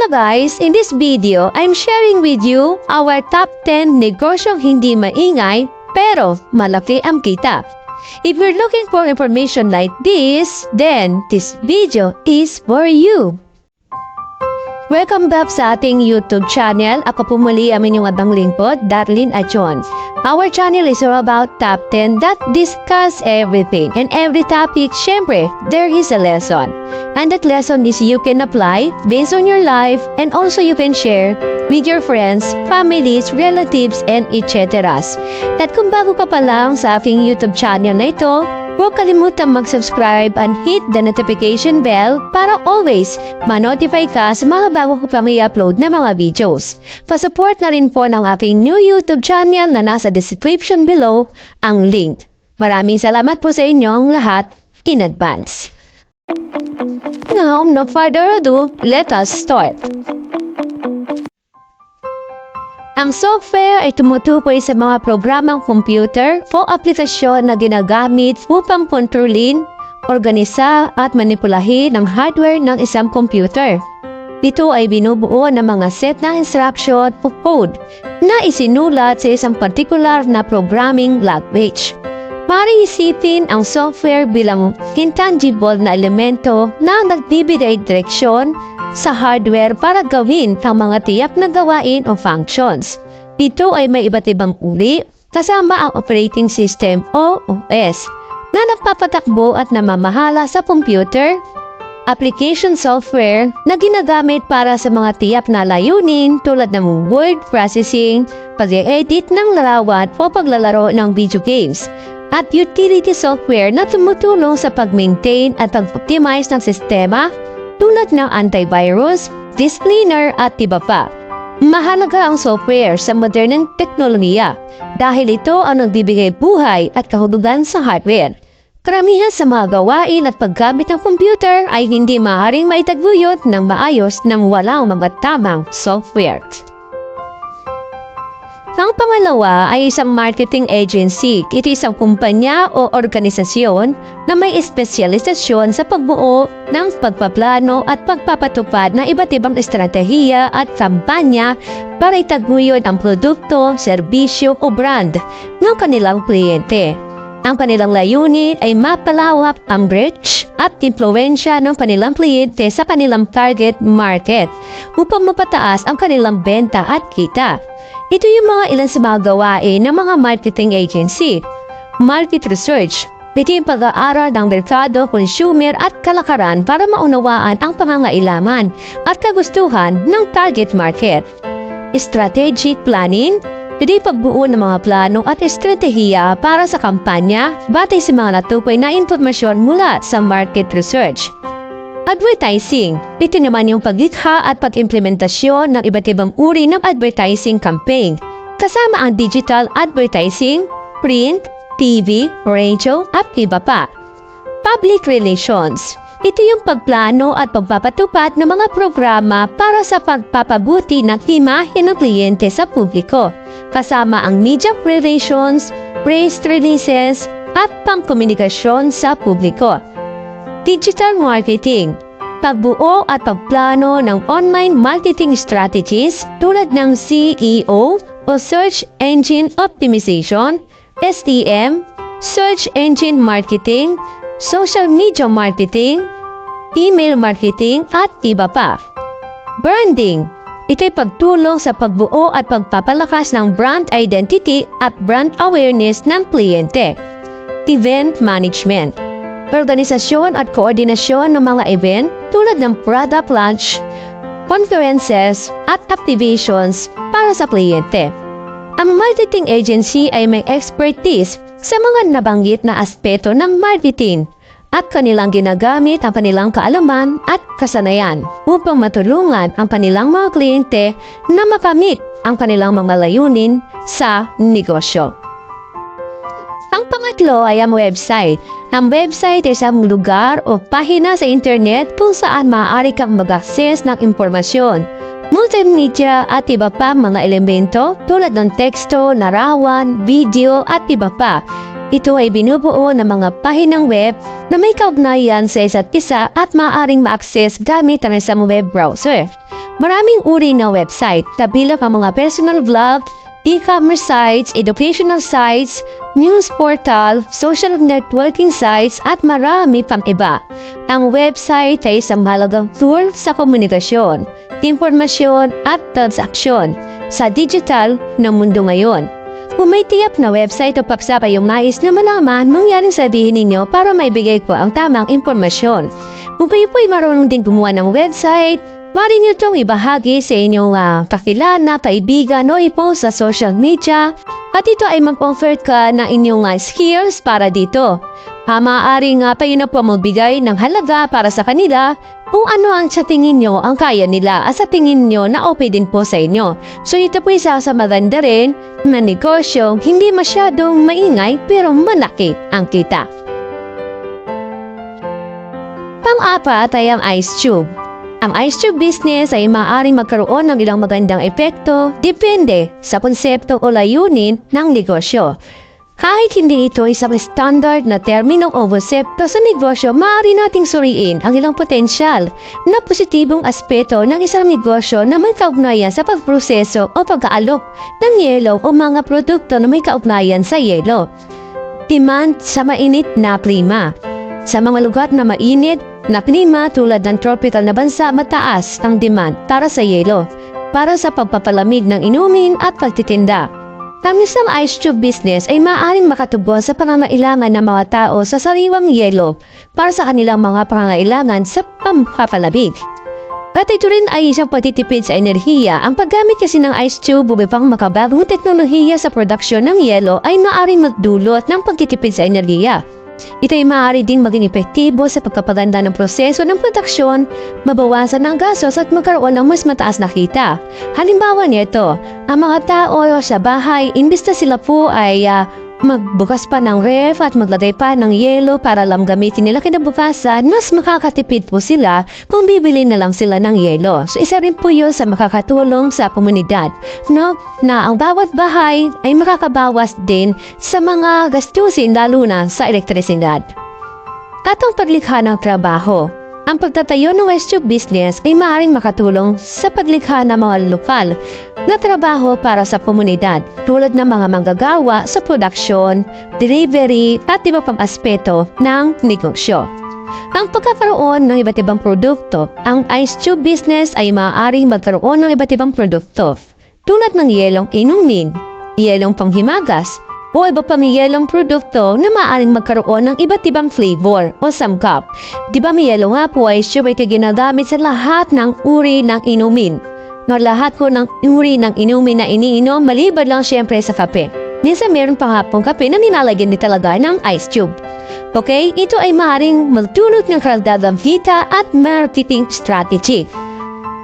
Hello guys, in this video, I'm sharing with you our top 10 negosyong hindi maingay pero malaki ang kita. If you're looking for information like this, then this video is for you. Welcome back sa ating YouTube channel. Ako po muli ang inyong abang lingkod, Darlene Achon. Our channel is all about top 10 that discuss everything and every topic. Syempre, there is a lesson. And that lesson is you can apply based on your life and also you can share with your friends, families, relatives, and etc. At kung bago ka pa lang sa aking YouTube channel na ito, huwag kalimutang mag-subscribe and hit the notification bell para always ma-notify ka sa mga bago ko pang i-upload na mga videos. Pa-support na rin po ng aking new YouTube channel na nasa description below ang link. Maraming salamat po sa inyong lahat in advance. Now, no further ado, let us start. Ang software ay tumutukoy sa mga programang computer o aplikasyon na ginagamit upang kontrolin, organisa at manipulahin ang hardware ng isang computer. Ito ay binubuo ng mga set na instruction o code na isinulat sa isang particular na programming language. Maaari isipin ang software bilang intangible na elemento na nagbibigay direksyon sa hardware para gawin ang mga tiyak na gawain o functions. Ito ay may iba't ibang uri kasama ang operating system o OS na nagpapatakbo at namamahala sa computer, application software na ginagamit para sa mga tiyak na layunin tulad ng word processing, pag-edit ng larawan o paglalaro ng video games, at utility software na tumutulong sa pag-maintain at pag-optimize ng sistema tulad ng antivirus, disk cleaner at iba pa. Mahalaga ang software sa modernong teknolohiya dahil ito ang nagbibigay buhay at kahulugan sa hardware. Karamihan sa mga gawain at paggamit ng computer ay hindi maaaring maitaguyod ng maayos nang walang mga tamang software. Ang pangalawa ay isang marketing agency. Ito isang kumpanya o organisasyon na may espesyalisasyon sa pagbuo ng pagpaplano at pagpapatupad ng iba't ibang estratehiya at kampanya para itaguyod ang produkto, serbisyo o brand ng kanilang kliyente. Ang kanilang layunin ay mapalawak ang reach at impluwensya ng kanilang kliyente sa kanilang target market upang mapataas ang kanilang benta at kita. Ito yung mga ilan sa mga gawain ng mga marketing agency. Market research. Ito yung pag-aaral ng merkado, consumer at kalakaran para maunawaan ang pangangailangan at kagustuhan ng target market. Strategic planning. Ito yung pagbuo ng mga plano at estratehiya para sa kampanya batay sa mga natukoy na impormasyon mula sa market research. Advertising. Ito naman yung paglikha at pag-implementasyon ng iba't ibang uri ng advertising campaign. Kasama ang digital advertising, print, TV, radio at iba pa. Public relations. Ito yung pagplano at pagpapatupad ng mga programa para sa pagpapabuti ng imahe ng kliyente sa publiko. Kasama ang media relations, press releases at pangkomunikasyon sa publiko. Digital marketing. Pagbuo at pagplano ng online marketing strategies tulad ng SEO o Search Engine Optimization, SEM, Search Engine Marketing, Social Media Marketing, Email Marketing at iba pa. Branding. Ito'y pagtulong sa pagbuo at pagpapalakas ng brand identity at brand awareness ng kliyente. Event Management. Organisasyon at koordinasyon ng mga event tulad ng product launch, conferences at activations para sa kliyente. Ang marketing agency ay may expertise sa mga nabanggit na aspeto ng marketing at kanilang ginagamit ang kanilang kaalaman at kasanayan upang matulungan ang kanilang mga kliyente na makamit ang kanilang mga layunin sa negosyo. Ang pangatlo ay ang website. Ang website ay isang lugar o pahina sa internet kung saan maaari kang mag-access ng impormasyon, multimedia at iba pa mga elemento tulad ng teksto, larawan, video at iba pa. Ito ay binubuo ng mga pahinang web na may kaugnayan sa isa't isa at maaaring ma-access gamit ang isang web browser. Maraming uri na website, kabilang ang mga personal blog, e-commerce sites, educational sites, news portal, social networking sites at marami pang iba. Ang website ay isang mahalagang tool sa komunikasyon, impormasyon at transaksyon sa digital na mundo ngayon. Kung may tiyak na website o paksa kayong nais na malaman, mangyaring sabihin ninyo para maibigay ko ang tamang impormasyon. Kung kayo po'y marunong din gumawa ng website, maaari niyo itong ibahagi sa inyong kakilala, kaibigan o i-post sa social media at ito ay mag-offer ka ng inyong skills para dito. Maaari nga kayo na po magbigay ng halaga para sa kanila kung ano ang sa tingin nyo ang kaya nila at sa tingin nyo na okay din po sa inyo. So ito po isa sa maganda rin na negosyo, hindi masyadong maingay pero malaki ang kita. Pang-apat ay ang ice tube. Ang ice tube business ay maaaring magkaroon ng ilang magandang epekto depende sa konsepto o layunin ng negosyo. Kahit hindi ito isang standard na termino o konsepto sa negosyo, maaari nating suriin ang ilang potensyal na positibong aspeto ng isang negosyo na may kaugnayan sa pagproseso o pag-aalok ng yelo o mga produkto na may kaugnayan sa yelo. Demand sa mainit na klima. Sa mga lugar na mainit na klima tulad ng tropical na bansa, mataas ang demand para sa yelo, para sa pagpapalamig ng inumin at pagtitinda. Ang isang ice tube business ay maaaring makatubo sa pangangailangan ng mga tao sa sariwang yelo para sa kanilang mga pangangailangan sa pampapalamig. At ito rin ay isang pagtitipid sa enerhiya. Ang paggamit kasi ng ice tube upang makabagong teknolohiya sa produksyon ng yelo ay maaaring magdulot ng pagtitipid sa enerhiya. Ito ay maaari ding maging epektibo sa pagpapaganda ng proseso ng produksyon, mabawasan ng gastos at magkaroon ng mas mataas na kita. Halimbawa nito, ang mga tao sa bahay, imbis na sila po ay magbukas pa ng ref at maglagay pa ng yelo para lang gamitin nila kinabukasan, mas makakatipid po sila kung bibili na lang sila ng yelo. So isa rin po yun sa makakatulong sa komunidad, no? Na ang bawat bahay ay makakabawas din sa mga gastusin lalo na sa elektrisidad. At ang paglikha ng trabaho. Ang pagtatayo ng ice tube business ay maaaring makatulong sa paglikha ng mga lokal na trabaho para sa komunidad tulad ng mga manggagawa sa produksyon, delivery at iba pang aspeto ng negosyo. Ang pagkakaroon ng iba't ibang produkto, ang ice tube business ay maaaring magkaroon ng iba't ibang produkto tulad ng yelong inumin, yelong panghimagas, o iba pang yelong produkto na maaaring magkaroon ng iba't ibang flavor o sangkap. Di ba may yelo nga po ay siyempre ginagamit sa lahat ng uri ng inumin. No, lahat ko ng uri ng inumin na iniinom, maliban lang siyempre sa kape. Minsan meron pa nga pong kape na nilalagyan din talaga ng ice tube. Okay, ito ay maaaring magdulot ng karagdagang kita at marketing strategy.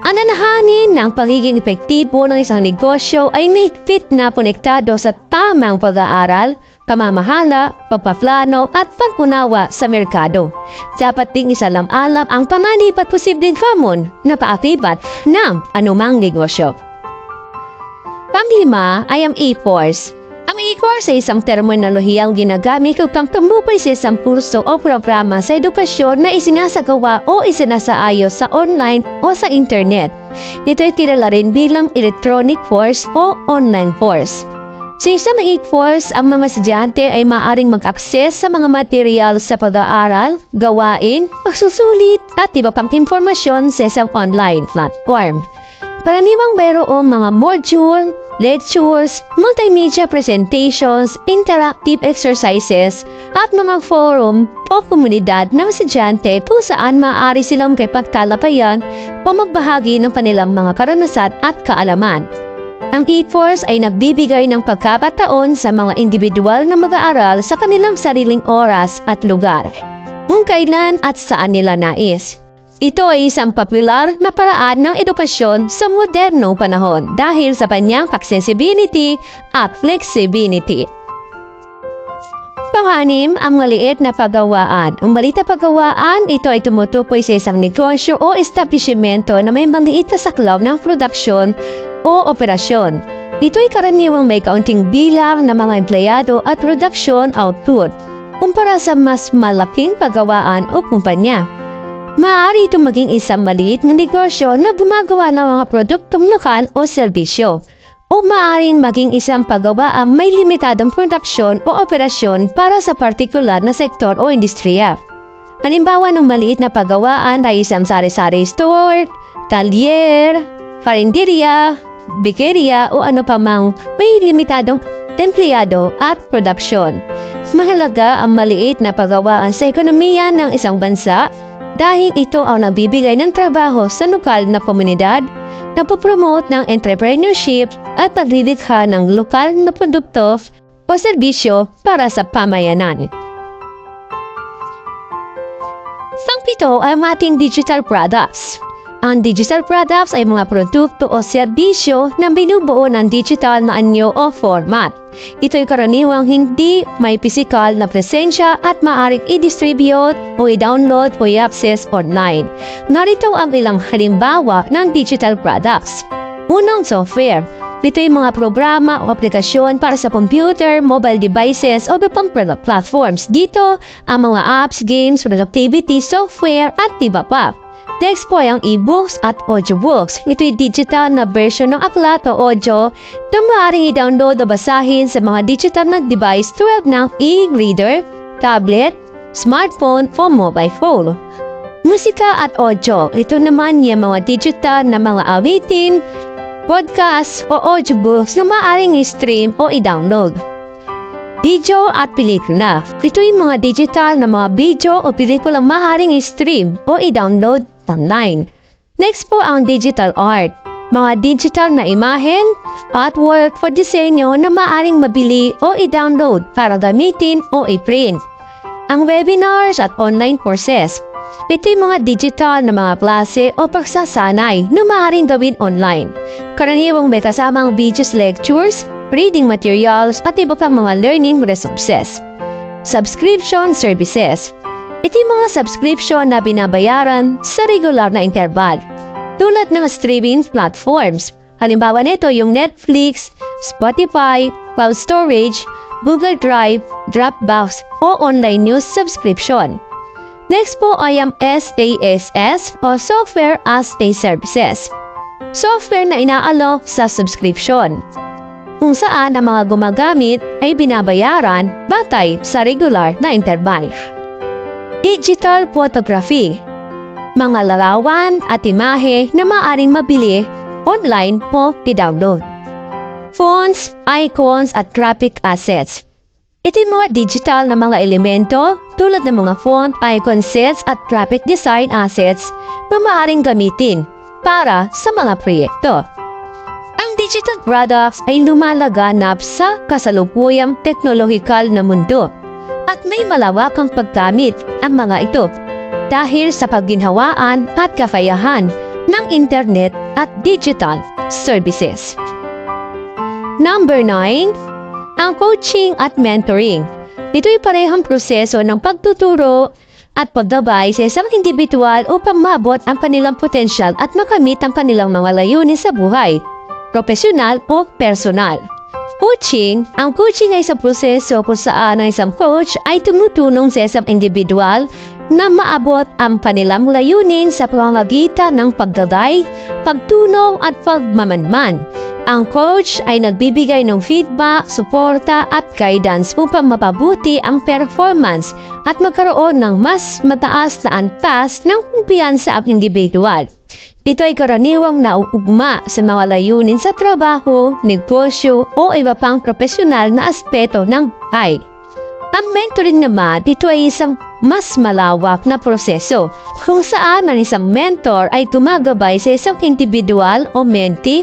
Alalahanin ng pagiging epektibo ng isang negosyo ay may fit na konektado sa tamang pag-aaral, pamamahala, pagpaplano at pag-unawa sa merkado. Dapat ding isalam-alam ang panganib at posibleng hamon na paakibat ng anumang negosyo. Panglima ay ang e-course. Ang e-course ay isang terminolohiyang ginagamit upang tumupay sa isang kurso o programa sa edukasyon na isinasagawa o isinasaayos sa online o sa internet. Ito ay kilala rin bilang electronic course o online course. Sa isang e-course, ang mga estudyante ay maaaring mag-access sa mga material sa pag-aaral, gawain, pagsusulit at iba pang impormasyon sa isang online platform. Karaniwang mayroong mga module, lectures, multimedia presentations, interactive exercises, at mga forum o komunidad ng estudyante kung saan maaari silang kapagtalakayan o magbahagi ng kanilang mga karanasan at kaalaman. Ang e-course ay nagbibigay ng pagkakataon sa mga individual na mag-aaral sa kanilang sariling oras at lugar, kung kailan at saan nila nais. Ito ay isang popular na paraan ng edukasyon sa modernong panahon dahil sa kanyang accessibility at flexibility. Pang-anim, ang maliit na paggawaan. Ang maliit na paggawaan, ito ay tumutukoy sa isang negosyo o establishmento na may maliit na saklaw ng produksyon o operasyon. Ito ay karaniwang may kaunting bilang ng mga empleyado at production output kumpara sa mas malaking paggawaan o kumpanya. Maaari itong maging isang maliit na negosyo na gumagawa ng mga produktong lokal o serbisyo. O maaaring maging isang paggawaang may limitadong produksyon o operasyon para sa partikular na sektor o industriya. Halimbawa ng maliit na paggawaan ay isang sari-sari store, talyer, farinderya, bakeria o ano pa mang may limitadong empleyado at produksyon. Mahalaga ang maliit na paggawaan sa ekonomiya ng isang bansa dahil ito ang nagbibigay ng trabaho sa lokal na komunidad, napopromote ng entrepreneurship at paglilikha ng lokal na produkto o serbisyo para sa pamayanan. Pang-pito ay ating digital products. Ang digital products ay mga produkto o serbisyo na binubuo ng digital na anyo o format. Ito'y karaniwang hindi may pisikal na presensya at maaaring i-distribute o i-download o i-access online. Narito ang ilang halimbawa ng digital products. Unang software. Ito'y mga programa o aplikasyon para sa computer, mobile devices o iba pang platforms. Dito ang mga apps, games, productivity, software at iba pa. Next po ay ang e-books at audiobooks. Ito'y digital na version ng aklat o audio na maaaring i-download o basahin sa mga digital na device tulad ng e-reader, tablet, smartphone o mobile phone. Musika at audio. Ito naman yung mga digital na mga awitin, podcast o audiobooks na maaaring i-stream o i-download. Video at pelikula. Ito'y mga digital na mga video o pelikulang maaaring i-stream o i-download online. Next po ang digital art. Mga digital na imahen, artwork for disenyo na maaaring mabili o i-download para gamitin o i-print. Ang webinars at online courses. Ito'y mga digital na mga klase o pagsasanay na maaaring gawin online. Karaniwang may kasamang videos lectures, reading materials at iba pang mga learning resources. Subscription services. Ito'y mga subscription na binabayaran sa regular na interval, tulad ng streaming platforms. Halimbawa nito yung Netflix, Spotify, cloud storage, Google Drive, Dropbox o online news subscription. Next po ay ang SaaS o Software as a Services. Software na inaalok sa subscription, kung saan ang mga gumagamit ay binabayaran batay sa regular na interval. Digital photography. Mga larawan at imahe na maaaring mabili online o i-download. Fonts, icons at graphic assets. Ito'y mga digital na mga elemento tulad ng mga font, icon sets at graphic design assets na maaaring gamitin para sa mga proyekto. Ang digital products ay lumalaganap sa kasalukuyang teknolohikal na mundo at may malawakang paggamit ang mga ito dahil sa pagginhawaan at kakayahan ng internet at digital services. Number 9, ang coaching at mentoring. Ito'y parehong proseso ng pagtuturo at paggabay sa isang individual upang maabot ang kanilang potensyal at makamit ang kanilang mga layunin sa buhay, profesional o personal. Coaching. Ang coaching ay isang proseso kung saan ang isang coach ay tumutulong sa isang individual na maabot ang kanilang layunin sa pamamagitan ng paggaday, pagtulong at pagmamanman. Ang coach ay nagbibigay ng feedback, suporta at guidance upang mapabuti ang performance at magkaroon ng mas mataas na antas ng kumpiyansa ang individual. Ito ay karaniwang nauugma sa mga layunin sa trabaho, negosyo o iba pang profesional na aspeto ng buhay. Ang mentoring naman, ito ay isang mas malawak na proseso kung saan ang isang mentor ay tumagabay sa isang individual o mentee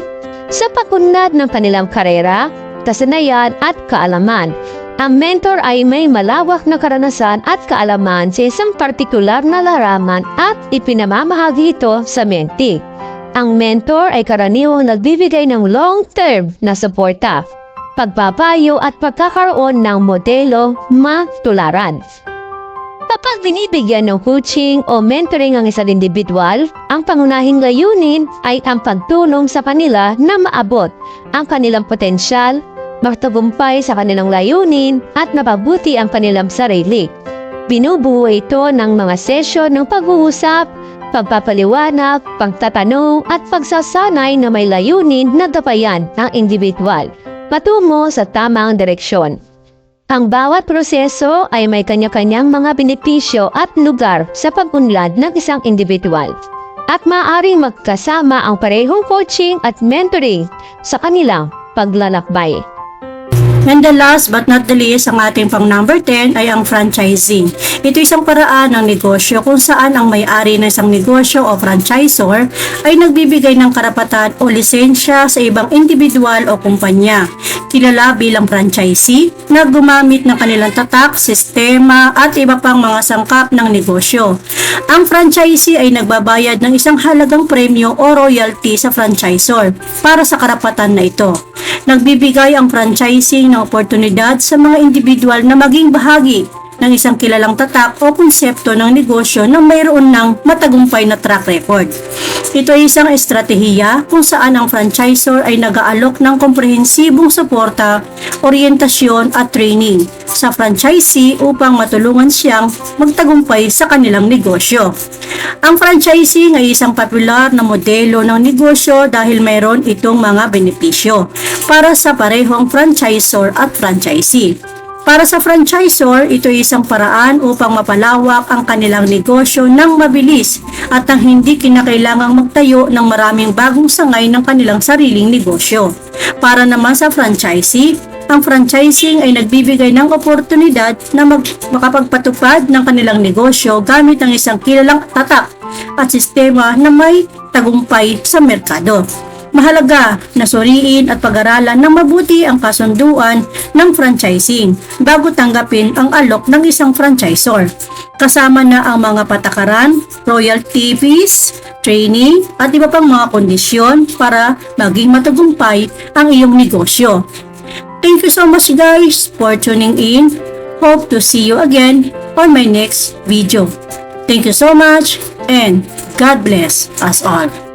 sa pag-unlad ng kanilang karera, kasanayan at kaalaman. Ang mentor ay may malawak na karanasan at kaalaman sa isang partikular na larangan at ipinamamahagi ito sa mentee. Ang mentor ay karaniwang nagbibigay ng long-term na suporta, pagpapayo at pagkakaroon ng modelo matularan. Kapag binibigyan ng coaching o mentoring ang isang individual, ang pangunahing layunin ay ang pagtulong sa kanila na maabot ang kanilang potensyal, magtagumpay sa kanilang layunin at mapabuti ang kanilang sarili. Binubuo ito ng mga sesyon ng pag-uusap, pagpapaliwanag, pagtatanong at pagsasanay na may layunin na gabayan ng individual patungo sa tamang direksyon. Ang bawat proseso ay may kanya-kanyang mga benepisyo at lugar sa pag-unlad ng isang individual at maaaring magkasama ang parehong coaching at mentoring sa kanilang paglalakbay. And the last but not the least, ang ating pang number 10 ay ang franchising. Ito isang paraan ng negosyo kung saan ang may-ari ng isang negosyo o franchisor ay nagbibigay ng karapatan o lisensya sa ibang individual o kumpanya, kilala bilang franchisee, na gumamit ng kanilang tatak, sistema at iba pang mga sangkap ng negosyo. Ang franchisee ay nagbabayad ng isang halagang premyo o royalty sa franchisor para sa karapatan na ito. Nagbibigay ang franchising ng oportunidad sa mga individual na maging bahagi ng isang kilalang tatak o konsepto ng negosyo na mayroon ng matagumpay na track record. Ito ay isang estratehiya kung saan ang franchisor ay nag-aalok ng komprehensibong suporta, oryentasyon at training sa franchisee upang matulungan siyang magtagumpay sa kanilang negosyo. Ang franchising ay isang popular na modelo ng negosyo dahil mayroon itong mga benepisyo para sa parehong franchisor at franchisee. Para sa franchisor, ito ay isang paraan upang mapalawak ang kanilang negosyo ng mabilis at nang hindi kinakailangang magtayo ng maraming bagong sangay ng kanilang sariling negosyo. Para naman sa franchisee, ang franchising ay nagbibigay ng oportunidad na makapagpatupad ng kanilang negosyo gamit ang isang kilalang tatak at sistema na may tagumpay sa merkado. Mahalaga na suriin at pag-aralan ng mabuti ang kasunduan ng franchising bago tanggapin ang alok ng isang franchisor. Kasama na ang mga patakaran, royalty fees, training at iba pang mga kondisyon para maging matagumpay ang iyong negosyo. Thank you so much guys for tuning in. Hope to see you again on my next video. Thank you so much and God bless us all.